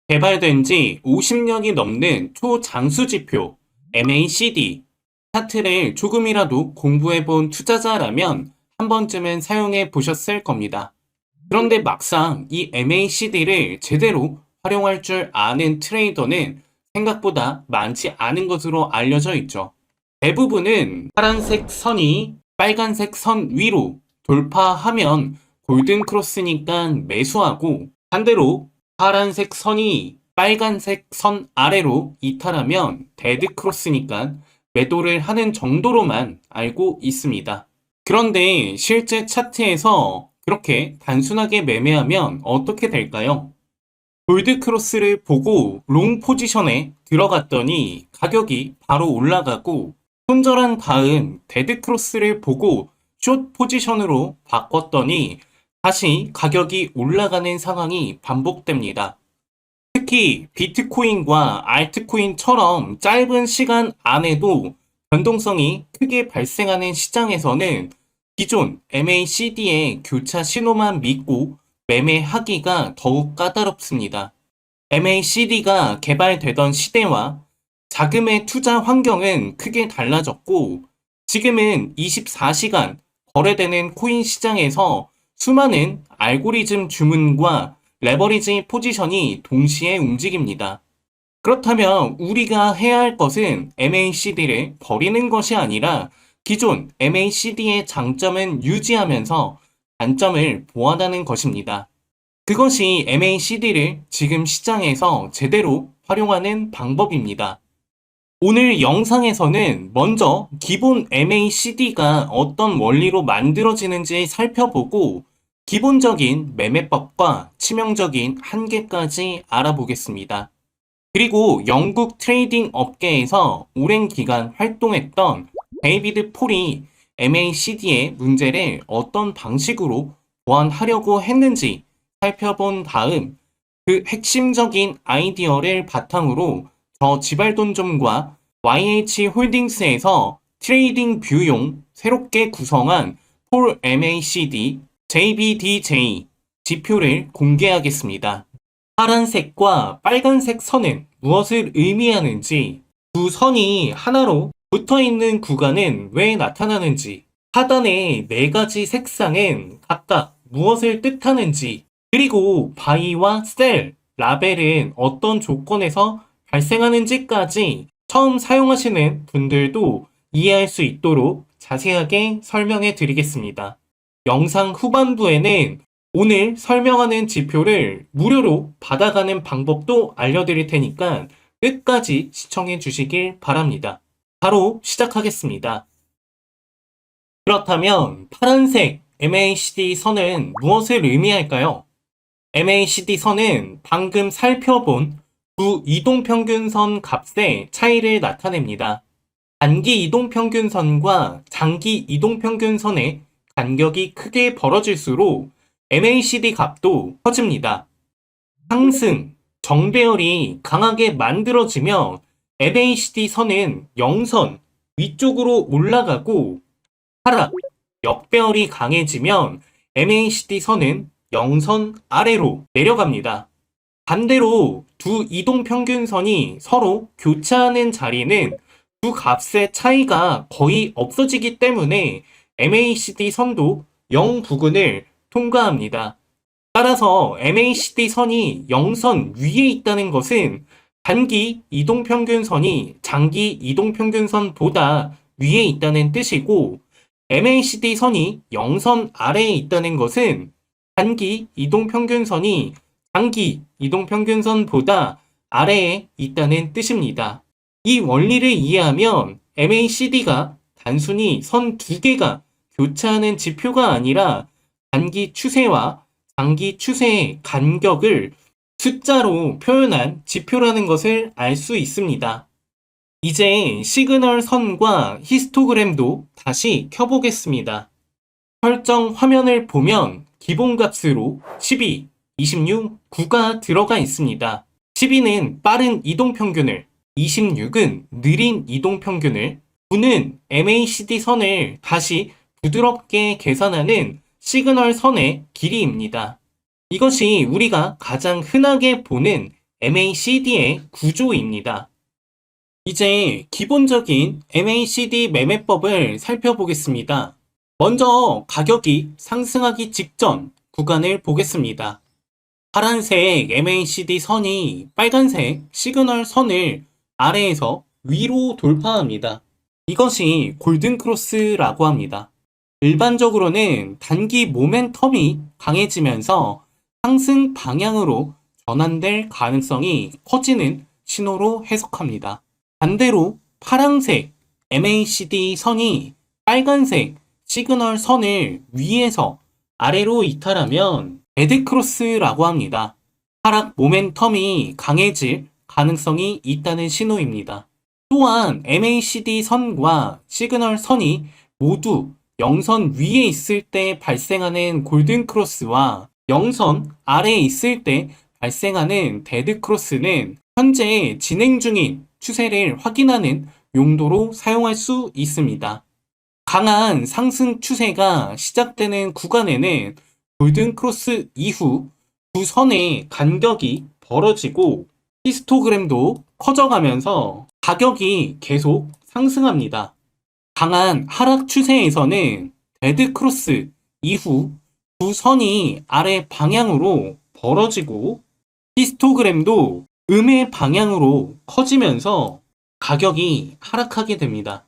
개발된 지 50년이 넘는 초장수지표 MACD 차트를 조금이라도 공부해본 투자자라면 한 번쯤은 사용해 보셨을 겁니다. 그런데 막상 이 MACD를 제대로 활용할 줄 아는 트레이더는 생각보다 많지 않은 것으로 알려져 있죠. 대부분은 파란색 선이 빨간색 선 위로 돌파하면 골든 크로스니까 매수하고, 반대로 파란색 선이 빨간색 선 아래로 이탈하면 데드 크로스니까 매도를 하는 정도로만 알고 있습니다. 그런데 실제 차트에서 그렇게 단순하게 매매하면 어떻게 될까요? 골드 크로스를 보고 롱 포지션에 들어갔더니 가격이 바로 올라가고, 손절한 다음 데드 크로스를 보고 숏 포지션으로 바꿨더니 다시 가격이 올라가는 상황이 반복됩니다. 특히 비트코인과 알트코인처럼 짧은 시간 안에도 변동성이 크게 발생하는 시장에서는 기존 MACD의 교차 신호만 믿고 매매하기가 더욱 까다롭습니다. MACD가 개발되던 시대와 자금의 투자 환경은 크게 달라졌고, 지금은 24시간 거래되는 코인 시장에서 수많은 알고리즘 주문과 레버리지 포지션이 동시에 움직입니다. 그렇다면 우리가 해야 할 것은 MACD를 버리는 것이 아니라 기존 MACD의 장점은 유지하면서 단점을 보완하는 것입니다. 그것이 MACD를 지금 시장에서 제대로 활용하는 방법입니다. 오늘 영상에서는 먼저 기본 MACD가 어떤 원리로 만들어지는지 살펴보고, 기본적인 매매법과 치명적인 한계까지 알아보겠습니다. 그리고 영국 트레이딩 업계에서 오랜 기간 활동했던 데이비드 폴이 MACD의 문제를 어떤 방식으로 보완하려고 했는지 살펴본 다음, 그 핵심적인 아이디어를 바탕으로 저 지발돈점과 YH 홀딩스에서 트레이딩 뷰용 새롭게 구성한 폴 MACD JBDJ 지표를 공개하겠습니다. 파란색과 빨간색 선은 무엇을 의미하는지, 두 선이 하나로 붙어 있는 구간은 왜 나타나는지, 하단의 네 가지 색상은 각각 무엇을 뜻하는지, 그리고 바이와 셀, 라벨은 어떤 조건에서 발생하는지까지 처음 사용하시는 분들도 이해할 수 있도록 자세하게 설명해 드리겠습니다. 영상 후반부에는 오늘 설명하는 지표를 무료로 받아가는 방법도 알려드릴 테니까 끝까지 시청해 주시길 바랍니다. 바로 시작하겠습니다. 그렇다면 파란색 MACD 선은 무엇을 의미할까요? MACD 선은 방금 살펴본 두 이동평균선 값의 차이를 나타냅니다. 단기 이동평균선과 장기 이동평균선의 간격이 크게 벌어질수록 MACD 값도 커집니다. 상승, 정배열이 강하게 만들어지면 MACD 선은 영선 위쪽으로 올라가고, 하락, 역배열이 강해지면 MACD 선은 영선 아래로 내려갑니다. 반대로 두 이동평균선이 서로 교차하는 자리는 두 값의 차이가 거의 없어지기 때문에 MACD 선도 0 부근을 통과합니다. 따라서 MACD 선이 0선 위에 있다는 것은 단기 이동평균선이 장기 이동평균선보다 위에 있다는 뜻이고, MACD 선이 0선 아래에 있다는 것은 단기 이동평균선이 장기 이동평균선보다 아래에 있다는 뜻입니다. 이 원리를 이해하면 MACD가 단순히 선 두 개가 교차하는 지표가 아니라 단기 추세와 장기 추세의 간격을 숫자로 표현한 지표라는 것을 알 수 있습니다. 이제 시그널 선과 히스토그램도 다시 켜보겠습니다. 설정 화면을 보면 기본값으로 12, 26, 9가 들어가 있습니다. 12는 빠른 이동평균을, 26은 느린 이동평균을, 9는 MACD 선을 다시 부드럽게 계산하는 시그널 선의 길이입니다. 이것이 우리가 가장 흔하게 보는 MACD의 구조입니다. 이제 기본적인 MACD 매매법을 살펴보겠습니다. 먼저 가격이 상승하기 직전 구간을 보겠습니다. 파란색 MACD 선이 빨간색 시그널 선을 아래에서 위로 돌파합니다. 이것이 골든크로스라고 합니다. 일반적으로는 단기 모멘텀이 강해지면서 상승 방향으로 전환될 가능성이 커지는 신호로 해석합니다. 반대로 파란색 MACD 선이 빨간색 시그널 선을 위에서 아래로 이탈하면 데드크로스라고 합니다. 하락 모멘텀이 강해질 가능성이 있다는 신호입니다. 또한 MACD 선과 시그널 선이 모두 0선 위에 있을 때 발생하는 골든크로스와 0선 아래에 있을 때 발생하는 데드크로스는 현재 진행 중인 추세를 확인하는 용도로 사용할 수 있습니다. 강한 상승 추세가 시작되는 구간에는 골든크로스 이후 두 선의 간격이 벌어지고 히스토그램도 커져가면서 가격이 계속 상승합니다. 강한 하락 추세에서는 데드크로스 이후 두 선이 아래 방향으로 벌어지고 히스토그램도 음의 방향으로 커지면서 가격이 하락하게 됩니다.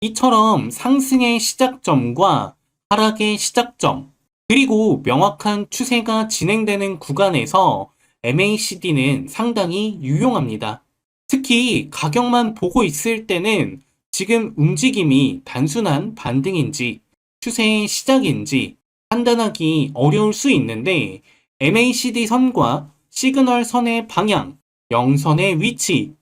이처럼 상승의 시작점과 하락의 시작점, 그리고 명확한 추세가 진행되는 구간에서 MACD는 상당히 유용합니다. 특히 가격만 보고 있을 때는 지금 움직임이 단순한 반등인지 추세의 시작인지 판단하기 어려울 수 있는데 MACD 선과 시그널 선의 방향, 0선의 위치,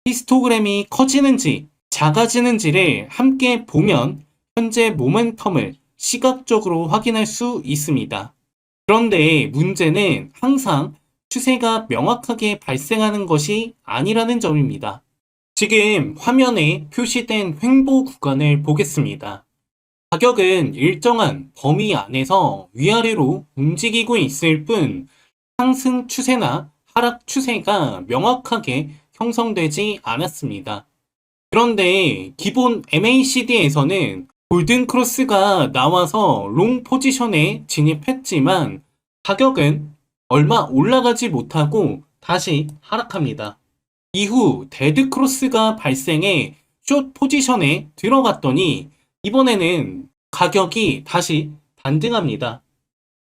히스토그램이 커지는지 작아지는지를 함께 보면 현재 모멘텀을 시각적으로 확인할 수 있습니다. 그런데 문제는 항상 추세가 명확하게 발생하는 것이 아니라는 점입니다. 지금 화면에 표시된 횡보 구간을 보겠습니다. 가격은 일정한 범위 안에서 위아래로 움직이고 있을 뿐 상승 추세나 하락 추세가 명확하게 형성되지 않았습니다. 그런데 기본 MACD에서는 골든크로스가 나와서 롱 포지션에 진입했지만 가격은 얼마 올라가지 못하고 다시 하락합니다. 이후 데드크로스가 발생해 숏 포지션에 들어갔더니 이번에는 가격이 다시 반등합니다.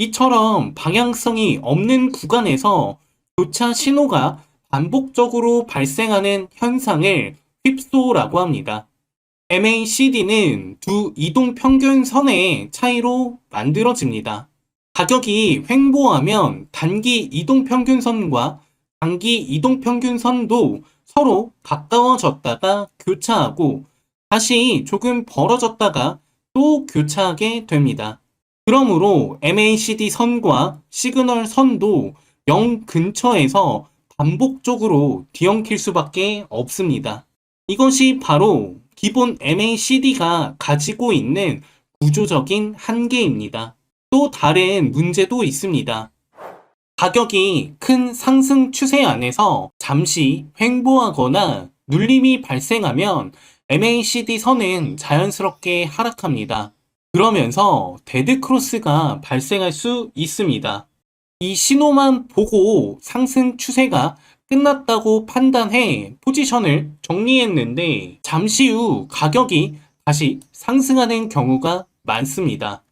이처럼 방향성이 없는 구간에서 교차 신호가 반복적으로 발생하는 현상을 휩소라고 합니다. MACD는 두 이동평균선의 차이로 만들어집니다. 가격이 횡보하면 단기 이동평균선과 장기 이동평균선도 서로 가까워졌다가 교차하고 다시 조금 벌어졌다가 또 교차하게 됩니다. 그러므로 MACD 선과 시그널 선도 0 근처에서 반복적으로 뒤엉킬 수밖에 없습니다. 이것이 바로 기본 MACD가 가지고 있는 구조적인 한계입니다. 또 다른 문제도 있습니다. 가격이 큰 상승 추세 안에서 잠시 횡보하거나 눌림이 발생하면 MACD 선은 자연스럽게 하락합니다. 그러면서 데드크로스가 발생할 수 있습니다. 이 신호만 보고 상승 추세가 끝났다고 판단해 포지션을 정리했는데 잠시 후 가격이 다시 상승하는 경우가 많습니다.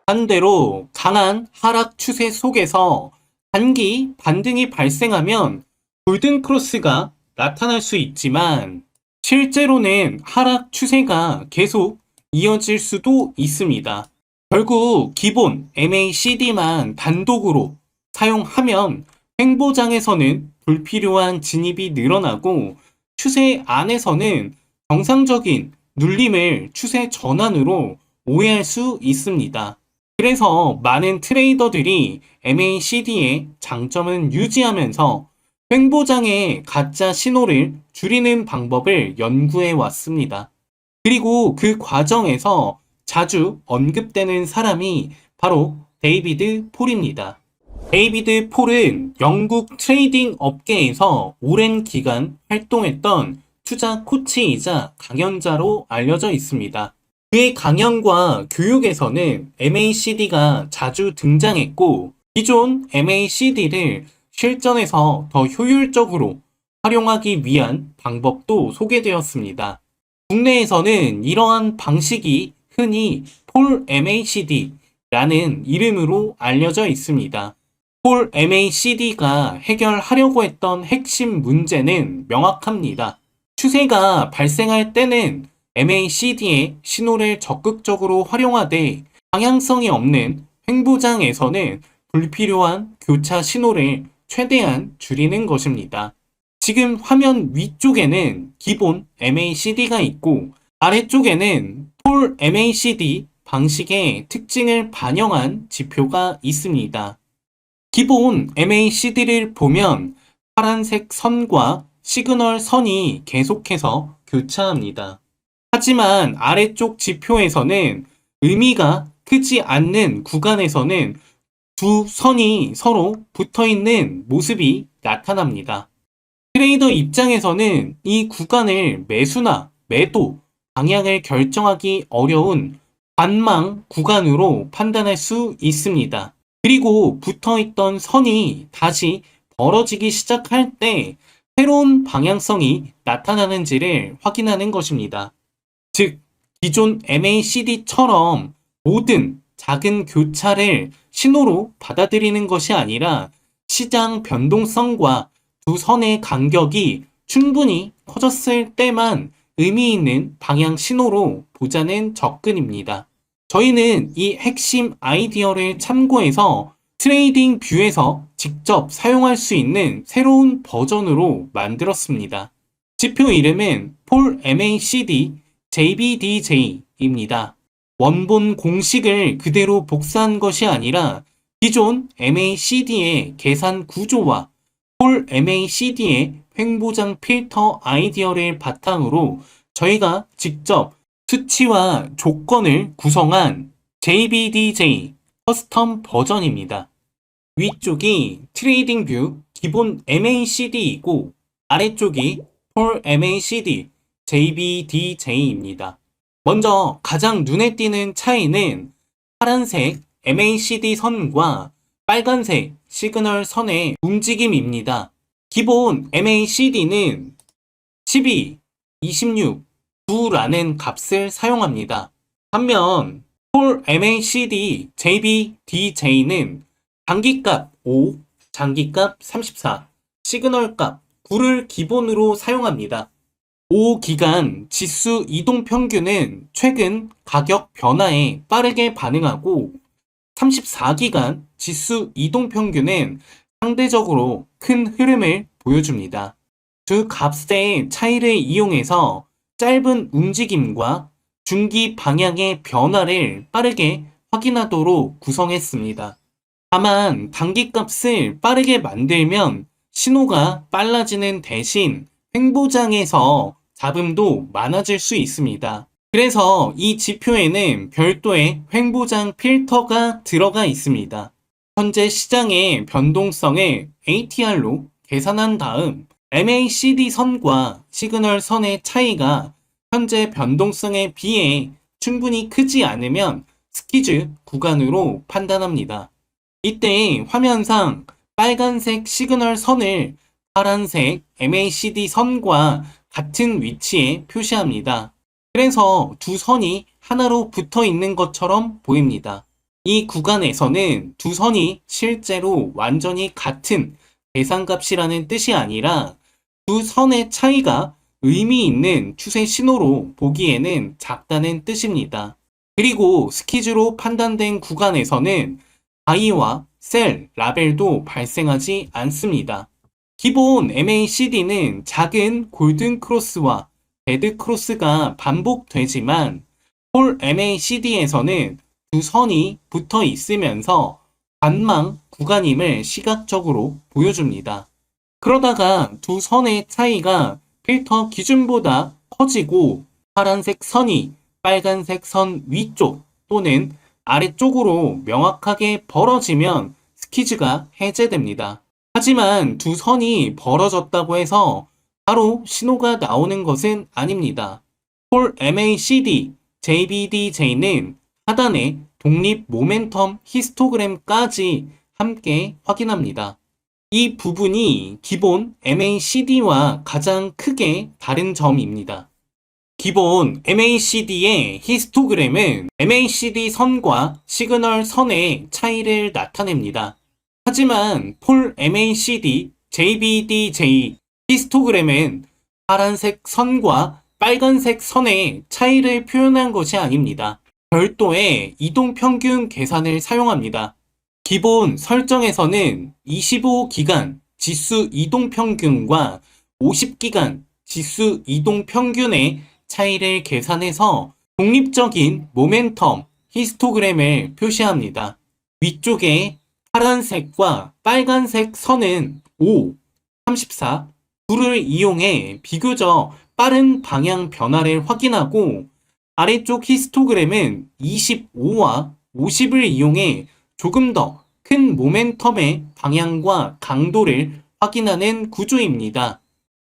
반대로 강한 하락 추세 속에서 단기 반등이 발생하면 골든크로스가 나타날 수 있지만 실제로는 하락 추세가 계속 이어질 수도 있습니다. 결국 기본 MACD만 단독으로 사용하면 횡보장에서는 불필요한 진입이 늘어나고 추세 안에서는 정상적인 눌림을 추세 전환으로 오해할 수 있습니다. 그래서 많은 트레이더들이 MACD의 장점은 유지하면서 횡보장의 가짜 신호를 줄이는 방법을 연구해 왔습니다. 그리고 그 과정에서 자주 언급되는 사람이 바로 데이비드 폴입니다. 데이비드 폴은 영국 트레이딩 업계에서 오랜 기간 활동했던 투자 코치이자 강연자로 알려져 있습니다. 그의 강연과 교육에서는 MACD가 자주 등장했고, 기존 MACD를 실전에서 더 효율적으로 활용하기 위한 방법도 소개되었습니다. 국내에서는 이러한 방식이 흔히 폴 MACD라는 이름으로 알려져 있습니다. 폴 MACD가 해결하려고 했던 핵심 문제는 명확합니다. 추세가 발생할 때는 MACD의 신호를 적극적으로 활용하되 방향성이 없는 횡보장에서는 불필요한 교차 신호를 최대한 줄이는 것입니다. 지금 화면 위쪽에는 기본 MACD가 있고 아래쪽에는 폴 MACD 방식의 특징을 반영한 지표가 있습니다. 기본 MACD를 보면 파란색 선과 시그널 선이 계속해서 교차합니다. 하지만 아래쪽 지표에서는 의미가 크지 않는 구간에서는 두 선이 서로 붙어 있는 모습이 나타납니다. 트레이더 입장에서는 이 구간을 매수나 매도 방향을 결정하기 어려운 관망 구간으로 판단할 수 있습니다. 그리고 붙어있던 선이 다시 벌어지기 시작할 때 새로운 방향성이 나타나는지를 확인하는 것입니다. 즉, 기존 MACD처럼 모든 작은 교차를 신호로 받아들이는 것이 아니라 시장 변동성과 두 선의 간격이 충분히 커졌을 때만 의미 있는 방향 신호로 보자는 접근입니다. 저희는 이 핵심 아이디어를 참고해서 트레이딩 뷰에서 직접 사용할 수 있는 새로운 버전으로 만들었습니다. 지표 이름은 폴 MACD JBDJ입니다. 원본 공식을 그대로 복사한 것이 아니라 기존 MACD의 계산 구조와 폴 MACD의 횡보장 필터 아이디어를 바탕으로 저희가 직접 수치와 조건을 구성한 JBDJ 커스텀 버전입니다. 위쪽이 트레이딩 뷰 기본 MACD이고 아래쪽이 폴 MACD JBDJ입니다. 먼저 가장 눈에 띄는 차이는 파란색 MACD 선과 빨간색 시그널 선의 움직임입니다. 기본 MACD는 12, 26, 9라는 값을 사용합니다. 반면 폴 MACD JBDJ는 단기값 5, 장기값 34, 시그널값 9를 기본으로 사용합니다. 5기간 지수 이동 평균은 최근 가격 변화에 빠르게 반응하고 34기간 지수 이동 평균은 상대적으로 큰 흐름을 보여줍니다. 두 값의 차이를 이용해서 짧은 움직임과 중기 방향의 변화를 빠르게 확인하도록 구성했습니다. 다만 단기값을 빠르게 만들면 신호가 빨라지는 대신 횡보장에서 잡음도 많아질 수 있습니다. 그래서 이 지표에는 별도의 횡보장 필터가 들어가 있습니다. 현재 시장의 변동성을 ATR로 계산한 다음 MACD 선과 시그널 선의 차이가 현재 변동성에 비해 충분히 크지 않으면 스퀴즈 구간으로 판단합니다. 이때 화면상 빨간색 시그널 선을 파란색 MACD 선과 같은 위치에 표시합니다. 그래서 두 선이 하나로 붙어 있는 것처럼 보입니다. 이 구간에서는 두 선이 실제로 완전히 같은 계산값이라는 뜻이 아니라 두 선의 차이가 의미 있는 추세 신호로 보기에는 작다는 뜻입니다. 그리고 스퀴즈로 판단된 구간에서는 바이와 셀 라벨도 발생하지 않습니다. 기본 MACD는 작은 골든 크로스와 레드 크로스가 반복되지만 폴 MACD에서는 두 선이 붙어 있으면서 관망 구간임을 시각적으로 보여줍니다. 그러다가 두 선의 차이가 필터 기준보다 커지고 파란색 선이 빨간색 선 위쪽 또는 아래쪽으로 명확하게 벌어지면 스키즈가 해제됩니다. 하지만 두 선이 벌어졌다고 해서 바로 신호가 나오는 것은 아닙니다. 폴 MACD, JBDJ는 하단에 독립 모멘텀 히스토그램까지 함께 확인합니다. 이 부분이 기본 MACD와 가장 크게 다른 점입니다. 기본 MACD의 히스토그램은 MACD 선과 시그널 선의 차이를 나타냅니다. 하지만 폴 MACD, JBDJ 히스토그램은 파란색 선과 빨간색 선의 차이를 표현한 것이 아닙니다. 별도의 이동평균 계산을 사용합니다. 기본 설정에서는 25기간 지수 이동평균과 50기간 지수 이동평균의 차이를 계산해서 독립적인 모멘텀 히스토그램을 표시합니다. 위쪽에 파란색과 빨간색 선은 5, 34, 9를 이용해 비교적 빠른 방향 변화를 확인하고 아래쪽 히스토그램은 25와 50을 이용해 조금 더 큰 모멘텀의 방향과 강도를 확인하는 구조입니다.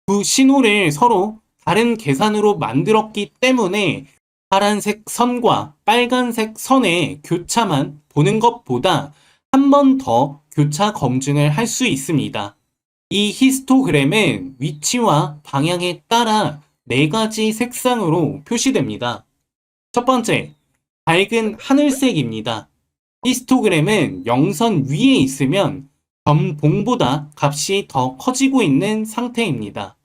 두 신호를 서로 다른 계산으로 만들었기 때문에 파란색 선과 빨간색 선의 교차만 보는 것보다 한 번 더 교차 검증을 할 수 있습니다. 이 히스토그램은 위치와 방향에 따라 4가지 색상으로 표시됩니다. 첫 번째, 밝은 하늘색입니다. 히스토그램은 영선 위에 있으면 전봉보다 값이 더 커지고 있는 상태입니다.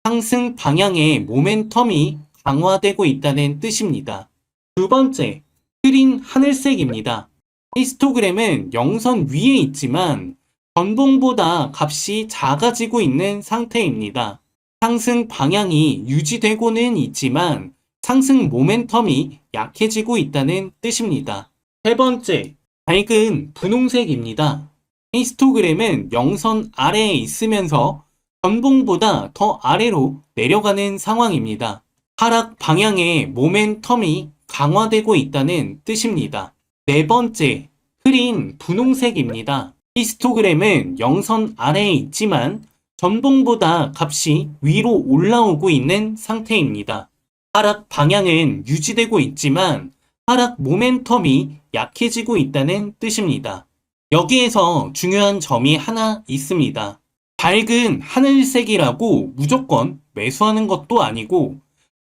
상승 방향의 모멘텀이 강화되고 있다는 뜻입니다. 두 번째, 흐린 하늘색입니다. 히스토그램은 영선 위에 있지만 전봉보다 값이 작아지고 있는 상태입니다. 상승 방향이 유지되고는 있지만 상승 모멘텀이 약해지고 있다는 뜻입니다. 세 번째, 밝은 분홍색입니다. 히스토그램은 영선 아래에 있으면서 전봉보다 더 아래로 내려가는 상황입니다. 하락 방향의 모멘텀이 강화되고 있다는 뜻입니다. 네 번째, 흐린 분홍색입니다. 히스토그램은 영선 아래에 있지만 전봉보다 값이 위로 올라오고 있는 상태입니다. 하락 방향은 유지되고 있지만 하락 모멘텀이 약해지고 있다는 뜻입니다. 여기에서 중요한 점이 하나 있습니다. 밝은 하늘색이라고 무조건 매수하는 것도 아니고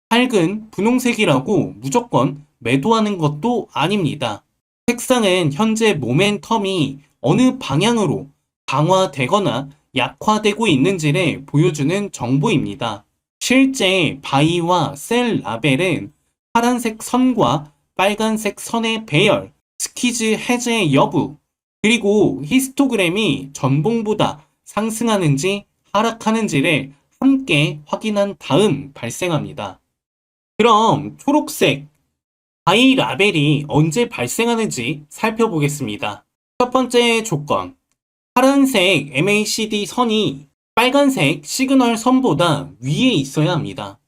밝은 분홍색이라고 무조건 매도하는 것도 아닙니다. 색상은 현재 모멘텀이 어느 방향으로 강화되거나 약화되고 있는지를 보여주는 정보입니다. 실제 바이와 셀 라벨은 파란색 선과 빨간색 선의 배열, 스키즈 해제 여부, 그리고 히스토그램이 전봉보다 상승하는지 하락하는지를 함께 확인한 다음 발생합니다. 그럼 초록색 바이 라벨이 언제 발생하는지 살펴보겠습니다. 첫 번째 조건, 파란색 MACD 선이 빨간색 시그널 선보다 위에 있어야 합니다.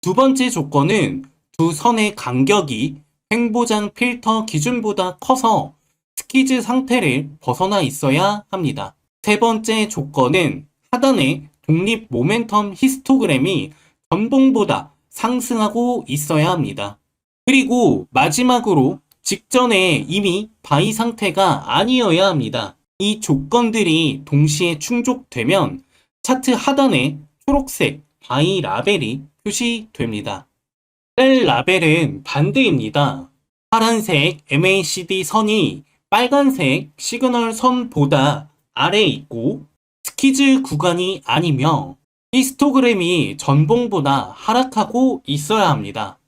두 번째 조건은 두 선의 간격이 횡보장 필터 기준보다 커서 스키즈 상태를 벗어나 있어야 합니다. 세 번째 조건은 하단에 독립 모멘텀 히스토그램이 전봉보다 상승하고 있어야 합니다. 그리고 마지막으로 직전에 이미 바이 상태가 아니어야 합니다. 이 조건들이 동시에 충족되면 차트 하단에 초록색 바이 라벨이 표시됩니다. 셀 라벨은 반대입니다. 파란색 MACD 선이 빨간색 시그널 선보다 아래에 있고 스키즈 구간이 아니며 히스토그램이 전봉보다 하락하고 있어야 합니다.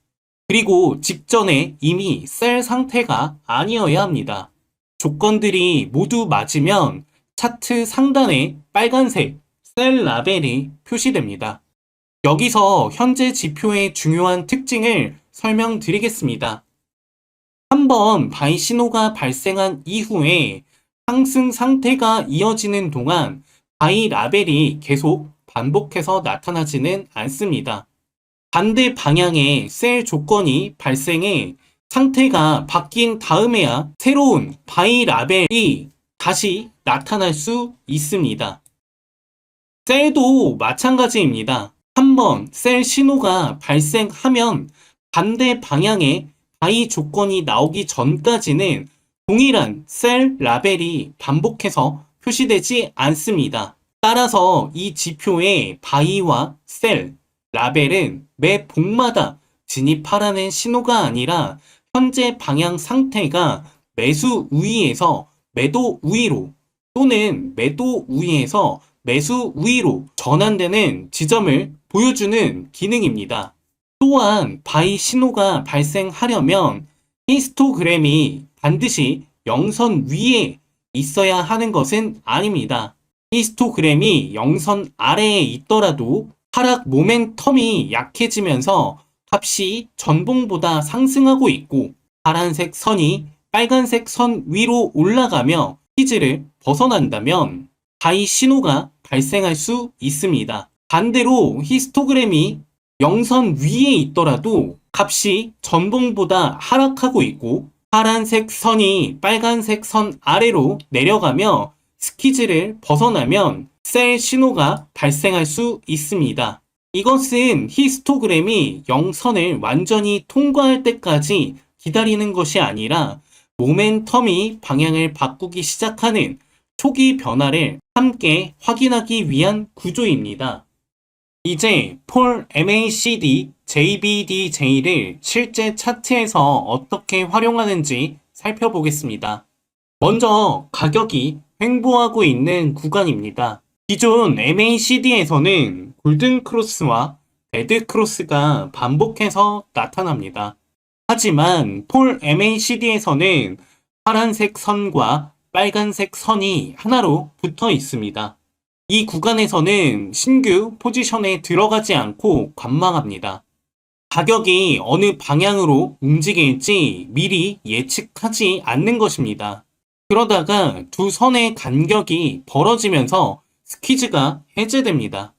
그리고 직전에 이미 셀 상태가 아니어야 합니다. 조건들이 모두 맞으면 차트 상단에 빨간색 셀 라벨이 표시됩니다. 여기서 현재 지표의 중요한 특징을 설명드리겠습니다. 한번 바이 신호가 발생한 이후에 상승 상태가 이어지는 동안 바이 라벨이 계속 반복해서 나타나지는 않습니다. 반대 방향의 셀 조건이 발생해 상태가 바뀐 다음에야 새로운 바이 라벨이 다시 나타날 수 있습니다. 셀도 마찬가지입니다. 한번 셀 신호가 발생하면 반대 방향의 바이 조건이 나오기 전까지는 동일한 셀 라벨이 반복해서 표시되지 않습니다. 따라서 이 지표의 바이와 셀 라벨은 매 복마다 진입하라는 신호가 아니라 현재 방향 상태가 매수 우위에서 매도 우위로 또는 매도 우위에서 매수 우위로 전환되는 지점을 보여주는 기능입니다. 또한 바이 신호가 발생하려면 히스토그램이 반드시 영선 위에 있어야 하는 것은 아닙니다. 히스토그램이 영선 아래에 있더라도 하락 모멘텀이 약해지면서 값이 전봉보다 상승하고 있고 파란색 선이 빨간색 선 위로 올라가며 히즈를 벗어난다면 바이 신호가 발생할 수 있습니다. 반대로 히스토그램이 영선 위에 있더라도 값이 전봉보다 하락하고 있고 파란색 선이 빨간색 선 아래로 내려가며 스키즈를 벗어나면 셀 신호가 발생할 수 있습니다. 이것은 히스토그램이 영선을 완전히 통과할 때까지 기다리는 것이 아니라 모멘텀이 방향을 바꾸기 시작하는 초기 변화를 함께 확인하기 위한 구조입니다. 이제 폴 MACD, JBDJ를 실제 차트에서 어떻게 활용하는지 살펴보겠습니다. 먼저 가격이 횡보하고 있는 구간입니다. 기존 MACD에서는 골든 크로스와 레드 크로스가 반복해서 나타납니다. 하지만 폴 MACD에서는 파란색 선과 빨간색 선이 하나로 붙어 있습니다. 이 구간에서는 신규 포지션에 들어가지 않고 관망합니다. 가격이 어느 방향으로 움직일지 미리 예측하지 않는 것입니다. 그러다가 두 선의 간격이 벌어지면서 스퀴즈가 해제됩니다.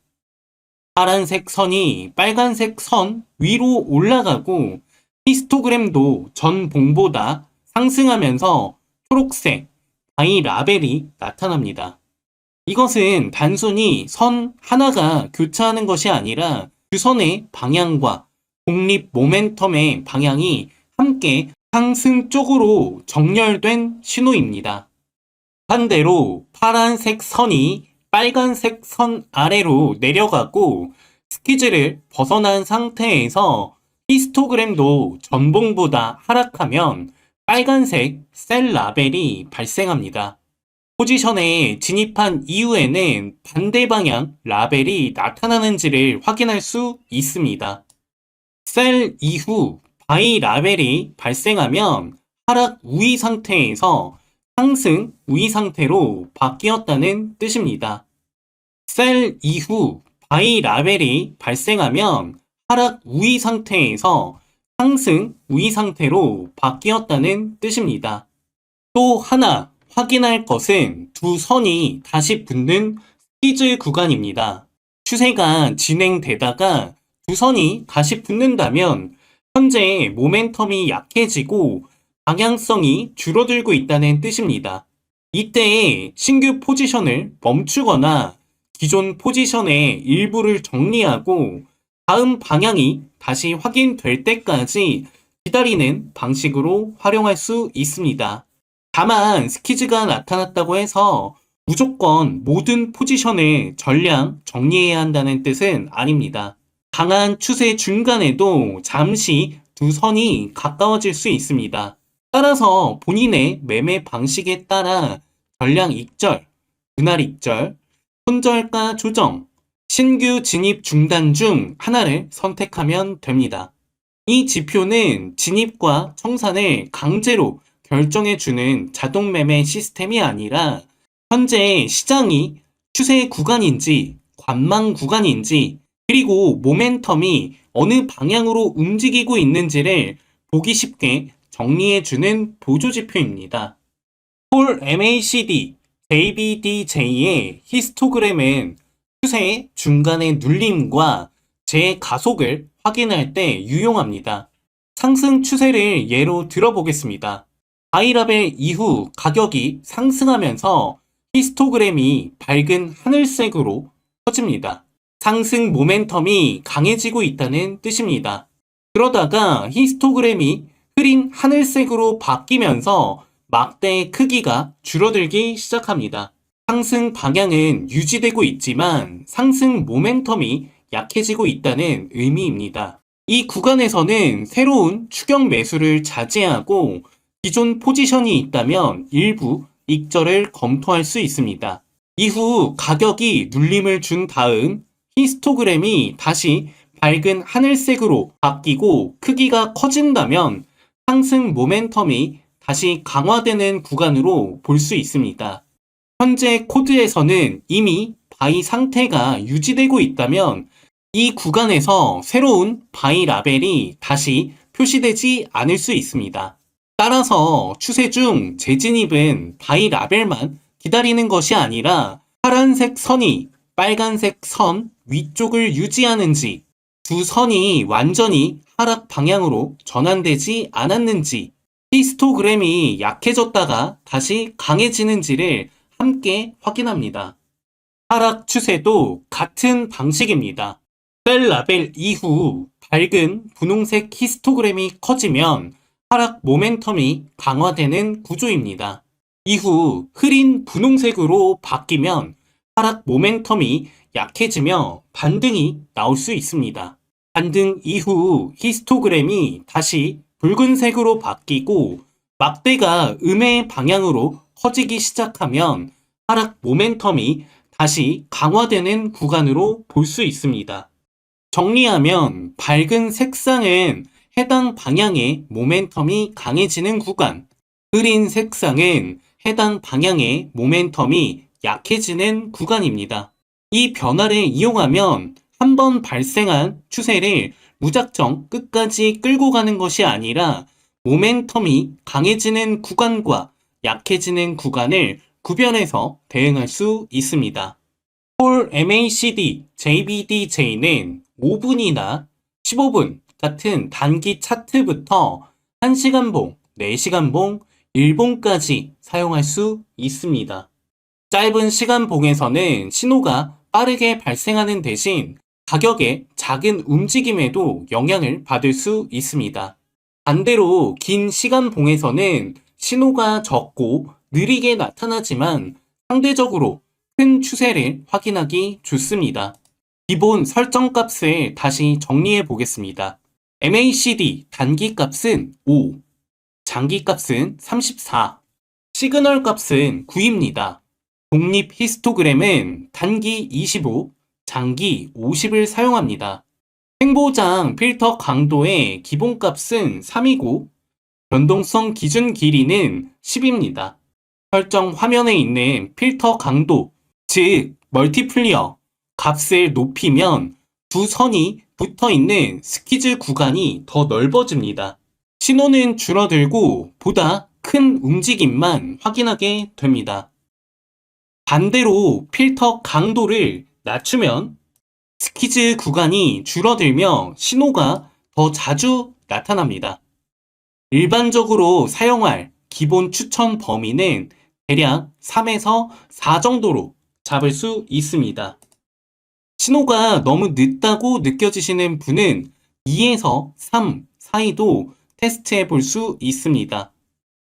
파란색 선이 빨간색 선 위로 올라가고 히스토그램도 전봉보다 상승하면서 초록색 바이 라벨이 나타납니다. 이것은 단순히 선 하나가 교차하는 것이 아니라 두 선의 방향과 독립 모멘텀의 방향이 함께 상승 쪽으로 정렬된 신호입니다. 반대로 파란색 선이 빨간색 선 아래로 내려가고 스퀴즈를 벗어난 상태에서 히스토그램도 전봉보다 하락하면 빨간색 셀 라벨이 발생합니다. 포지션에 진입한 이후에는 반대 방향 라벨이 나타나는지를 확인할 수 있습니다. 셀 이후 바이 라벨이 발생하면 하락 우위 상태에서 상승 우위 상태로 바뀌었다는 뜻입니다. 셀 이후 바이 라벨이 발생하면 하락 우위 상태에서 상승 우위 상태로 바뀌었다는 뜻입니다. 또 하나 확인할 것은 두 선이 다시 붙는 스퀴즈 구간입니다. 추세가 진행되다가 두 선이 다시 붙는다면 현재 모멘텀이 약해지고 방향성이 줄어들고 있다는 뜻입니다. 이때 신규 포지션을 멈추거나 기존 포지션의 일부를 정리하고 다음 방향이 다시 확인될 때까지 기다리는 방식으로 활용할 수 있습니다. 다만 스퀴즈가 나타났다고 해서 무조건 모든 포지션을 전량 정리해야 한다는 뜻은 아닙니다. 강한 추세 중간에도 잠시 두 선이 가까워질 수 있습니다. 따라서 본인의 매매 방식에 따라 전량 익절, 분할 익절, 손절가 조정, 신규 진입 중단 중 하나를 선택하면 됩니다. 이 지표는 진입과 청산을 강제로 결정해주는 자동 매매 시스템이 아니라 현재 시장이 추세 구간인지 관망 구간인지 그리고 모멘텀이 어느 방향으로 움직이고 있는지를 보기 쉽게 정리해주는 보조지표입니다. 폴 MACD, JBDJ의 히스토그램은 추세 중간의 눌림과 재가속을 확인할 때 유용합니다. 상승 추세를 예로 들어보겠습니다. 바이라벨 이후 가격이 상승하면서 히스토그램이 밝은 하늘색으로 커집니다. 상승 모멘텀이 강해지고 있다는 뜻입니다. 그러다가 히스토그램이 흐린 하늘색으로 바뀌면서 막대의 크기가 줄어들기 시작합니다. 상승 방향은 유지되고 있지만 상승 모멘텀이 약해지고 있다는 의미입니다. 이 구간에서는 새로운 추격 매수를 자제하고 기존 포지션이 있다면 일부 익절을 검토할 수 있습니다. 이후 가격이 눌림을 준 다음 히스토그램이 다시 밝은 하늘색으로 바뀌고 크기가 커진다면 상승 모멘텀이 다시 강화되는 구간으로 볼 수 있습니다. 현재 코드에서는 이미 바이 상태가 유지되고 있다면 이 구간에서 새로운 바이 라벨이 다시 표시되지 않을 수 있습니다. 따라서 추세 중 재진입은 바이 라벨만 기다리는 것이 아니라 파란색 선이 빨간색 선 위쪽을 유지하는지, 두 선이 완전히 하락 방향으로 전환되지 않았는지, 히스토그램이 약해졌다가 다시 강해지는지를 함께 확인합니다. 하락 추세도 같은 방식입니다. 셀 라벨 이후 밝은 분홍색 히스토그램이 커지면 하락 모멘텀이 강화되는 구조입니다. 이후 흐린 분홍색으로 바뀌면 하락 모멘텀이 약해지며 반등이 나올 수 있습니다. 반등 이후 히스토그램이 다시 붉은색으로 바뀌고 막대가 음의 방향으로 커지기 시작하면 하락 모멘텀이 다시 강화되는 구간으로 볼 수 있습니다. 정리하면 밝은 색상은 해당 방향의 모멘텀이 강해지는 구간, 흐린 색상은 해당 방향의 모멘텀이 약해지는 구간입니다. 이 변화를 이용하면 한번 발생한 추세를 무작정 끝까지 끌고 가는 것이 아니라 모멘텀이 강해지는 구간과 약해지는 구간을 구별해서 대응할 수 있습니다. 콜 MACD, JBDJ는 5분이나 15분 같은 단기 차트부터 1시간봉, 4시간봉, 1봉까지 사용할 수 있습니다. 짧은 시간봉에서는 신호가 빠르게 발생하는 대신 가격의 작은 움직임에도 영향을 받을 수 있습니다. 반대로 긴 시간봉에서는 신호가 적고 느리게 나타나지만 상대적으로 큰 추세를 확인하기 좋습니다. 기본 설정 값을 다시 정리해 보겠습니다. MACD 단기 값은 5, 장기 값은 34, 시그널 값은 9입니다. 독립 히스토그램은 단기 25, 장기 50을 사용합니다. 행보장 필터 강도의 기본값은 3이고 변동성 기준 길이는 10입니다. 설정 화면에 있는 필터 강도, 즉 멀티플리어 값을 높이면 두 선이 붙어 있는 스키즈 구간이 더 넓어집니다. 신호는 줄어들고 보다 큰 움직임만 확인하게 됩니다. 반대로 필터 강도를 낮추면 스키즈 구간이 줄어들며 신호가 더 자주 나타납니다. 일반적으로 사용할 기본 추천 범위는 대략 3에서 4 정도로 잡을 수 있습니다. 신호가 너무 늦다고 느껴지시는 분은 2에서 3 사이도 테스트해 볼 수 있습니다.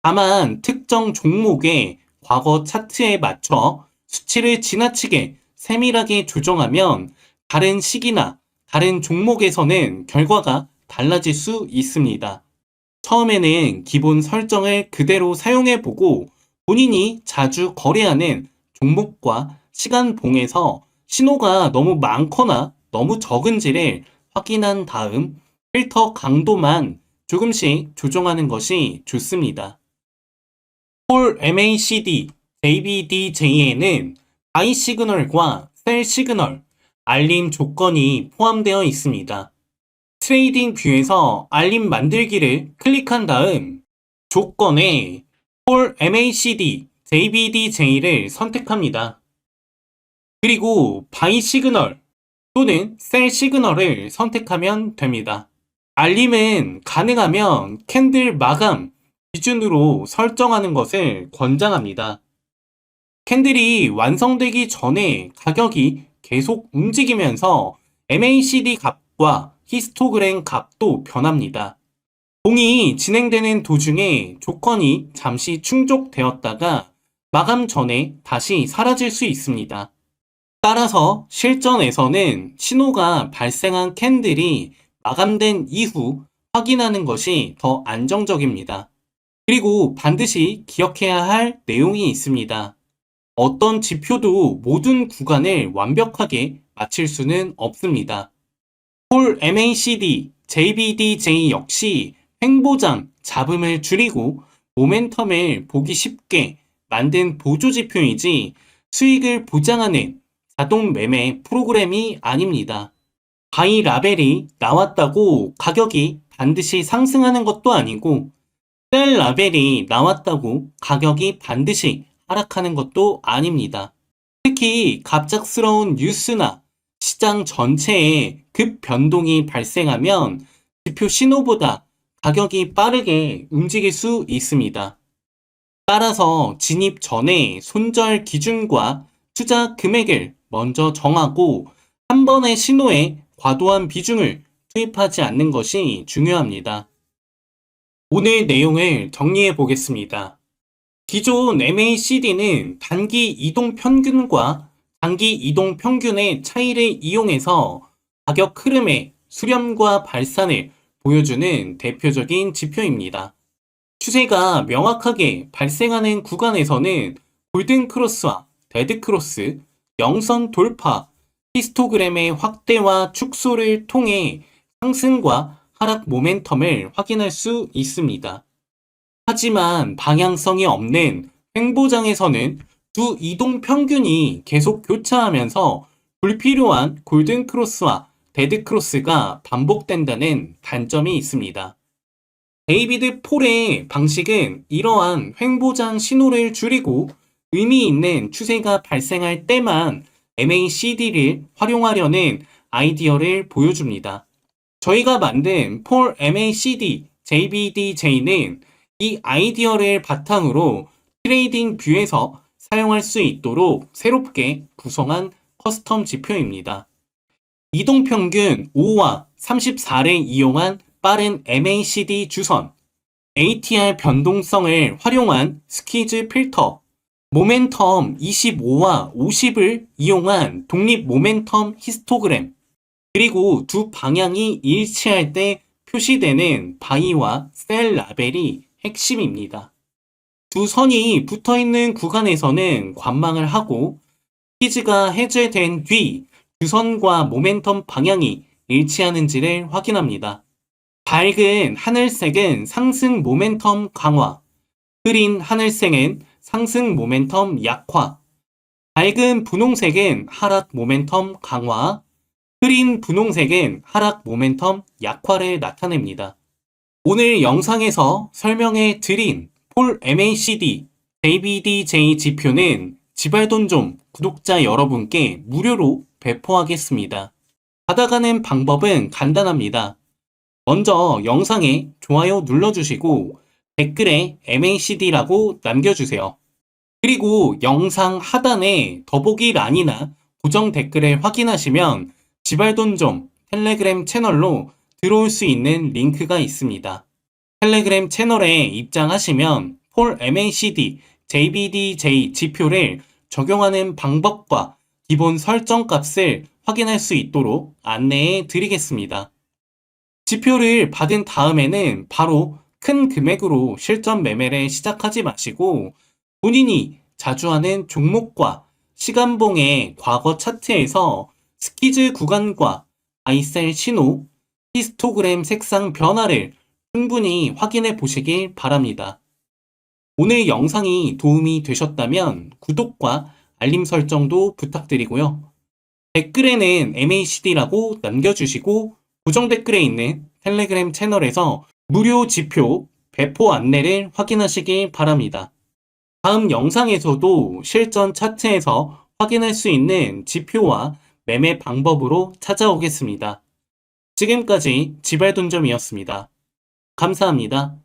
다만 특정 종목의 과거 차트에 맞춰 수치를 지나치게 세밀하게 조정하면 다른 시기나 다른 종목에서는 결과가 달라질 수 있습니다. 처음에는 기본 설정을 그대로 사용해보고 본인이 자주 거래하는 종목과 시간봉에서 신호가 너무 많거나 너무 적은지를 확인한 다음 필터 강도만 조금씩 조정하는 것이 좋습니다. 콜 MACD, JBDJ에는 바이 시그널과 셀 시그널, 알림 조건이 포함되어 있습니다. 트레이딩 뷰에서 알림 만들기를 클릭한 다음 조건에 콜 MACD, JBDJ를 선택합니다. 그리고 바이 시그널 또는 셀 시그널을 선택하면 됩니다. 알림은 가능하면 캔들 마감 기준으로 설정하는 것을 권장합니다. 캔들이 완성되기 전에 가격이 계속 움직이면서 MACD 값과 히스토그램 값도 변합니다. 공이 진행되는 도중에 조건이 잠시 충족되었다가 마감 전에 다시 사라질 수 있습니다. 따라서 실전에서는 신호가 발생한 캔들이 마감된 이후 확인하는 것이 더 안정적입니다. 그리고 반드시 기억해야 할 내용이 있습니다. 어떤 지표도 모든 구간을 완벽하게 맞출 수는 없습니다. 폴 MACD, JBDJ 역시 횡보장 잡음을 줄이고 모멘텀을 보기 쉽게 만든 보조지표이지 수익을 보장하는 자동 매매 프로그램이 아닙니다. 바이 라벨이 나왔다고 가격이 반드시 상승하는 것도 아니고 셀 라벨이 나왔다고 가격이 반드시 하락하는 것도 아닙니다. 특히 갑작스러운 뉴스나 시장 전체에 급 변동이 발생하면 지표 신호보다 가격이 빠르게 움직일 수 있습니다. 따라서 진입 전에 손절 기준과 투자 금액을 먼저 정하고 한 번의 신호에 과도한 비중을 투입하지 않는 것이 중요합니다. 오늘 내용을 정리해 보겠습니다. 기존 MACD는 단기 이동 평균과 장기 이동 평균의 차이를 이용해서 가격 흐름의 수렴과 발산을 보여주는 대표적인 지표입니다. 추세가 명확하게 발생하는 구간에서는 골든크로스와 데드크로스, 영선 돌파, 히스토그램의 확대와 축소를 통해 상승과 하락 모멘텀을 확인할 수 있습니다. 하지만 방향성이 없는 횡보장에서는 두 이동 평균이 계속 교차하면서 불필요한 골든크로스와 데드크로스가 반복된다는 단점이 있습니다. 데이비드 폴의 방식은 이러한 횡보장 신호를 줄이고 의미 있는 추세가 발생할 때만 MACD를 활용하려는 아이디어를 보여줍니다. 저희가 만든 폴 MACD JBDJ는 이 아이디어를 바탕으로 트레이딩 뷰에서 사용할 수 있도록 새롭게 구성한 커스텀 지표입니다. 이동평균 5와 34를 이용한 빠른 MACD 주선, ATR 변동성을 활용한 스퀴즈 필터, 모멘텀 25와 50을 이용한 독립 모멘텀 히스토그램, 그리고 두 방향이 일치할 때 표시되는 바이와 셀 라벨이 핵심입니다. 두 선이 붙어있는 구간에서는 관망을 하고 스퀴즈가 해제된 뒤 두 선과 모멘텀 방향이 일치하는지를 확인합니다. 밝은 하늘색은 상승 모멘텀 강화, 흐린 하늘색은 상승 모멘텀 약화, 밝은 분홍색은 하락 모멘텀 강화, 흐린 분홍색은 하락 모멘텀 약화를 나타냅니다. 오늘 영상에서 설명해 드린 폴 MACD, JBDJ 지표는 지발돈 좀 구독자 여러분께 무료로 배포하겠습니다. 받아가는 방법은 간단합니다. 먼저 영상에 좋아요 눌러주시고 댓글에 MACD라고 남겨주세요. 그리고 영상 하단에 더보기란이나 고정 댓글을 확인하시면 지발돈 좀 텔레그램 채널로 들어올 수 있는 링크가 있습니다. 텔레그램 채널에 입장하시면 폴 MACD, JBDJ 지표를 적용하는 방법과 기본 설정 값을 확인할 수 있도록 안내해 드리겠습니다. 지표를 받은 다음에는 바로 큰 금액으로 실전 매매를 시작하지 마시고 본인이 자주 하는 종목과 시간봉의 과거 차트에서 스퀴즈 구간과 바이셀 신호, 히스토그램 색상 변화를 충분히 확인해 보시길 바랍니다. 오늘 영상이 도움이 되셨다면 구독과 알림 설정도 부탁드리고요. 댓글에는 MACD라고 남겨주시고 고정 댓글에 있는 텔레그램 채널에서 무료 지표 배포 안내를 확인하시길 바랍니다. 다음 영상에서도 실전 차트에서 확인할 수 있는 지표와 매매 방법으로 찾아오겠습니다. 지금까지 지발돈점이었습니다. 감사합니다.